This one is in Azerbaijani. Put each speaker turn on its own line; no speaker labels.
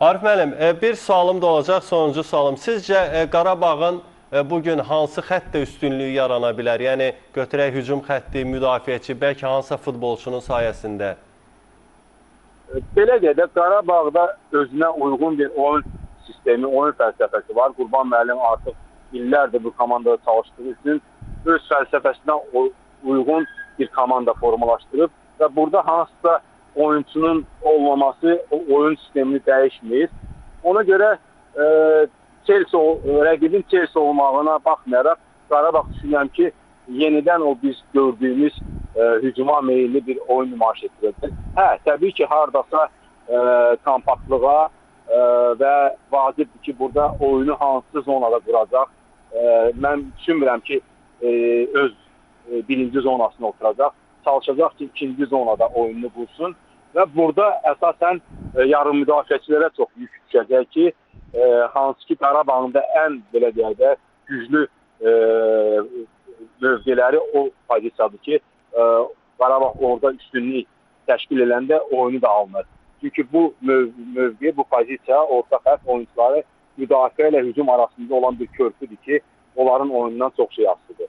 Arif müəllim, bir sualım da olacaq, sonuncu sualım. Sizcə Qarabağın bugün hansı xəttdə üstünlüyü yarana bilər? Yəni götürək hücum xətti, müdafiəçi, bəlkə hansısa futbolçunun sayəsində?
Belə deyə də Qarabağda özünə uyğun bir oyun sistemi, oyun fəlsəfəsi var. Qurban müəllim artıq illərdir bu komandada çalışdığı üçün öz fəlsəfəsinə uyğun bir komanda formalaşdırıb və burada hansısa oyunçunun olmaması o oyun sistemini dəyişmir. Ona görə rəqibin Chelsea olmağına baxmayaraq Qarabağ düşünürəm ki, yenidən o biz gördüyümüz hücuma meyilli bir oyun nümayiş etdirəcək. Təbii ki, hardasa kompaktlığa və vacibdir ki, burada oyunu hansı zonada quracaq. Mən düşünmürəm ki, öz birinci zonasına oturacaq. Çalışacaq ki, ikinci zonada oyununu qursun və burada əsasən yarım müdafiəçilərə çox yük düşəcək ki, hansı ki, Qarabağın da ən belə deyək də güclü mövqeləri o pozisiyadır ki, Qarabağ orada üstünlük təşkil edəndə oyunu da alınır. Çünki bu mövqe, bu pozisiya orta xətt oyuncuları müdafiə ilə hücum arasında olan bir körpüdür ki, onların oyunundan çox şey asılıdır.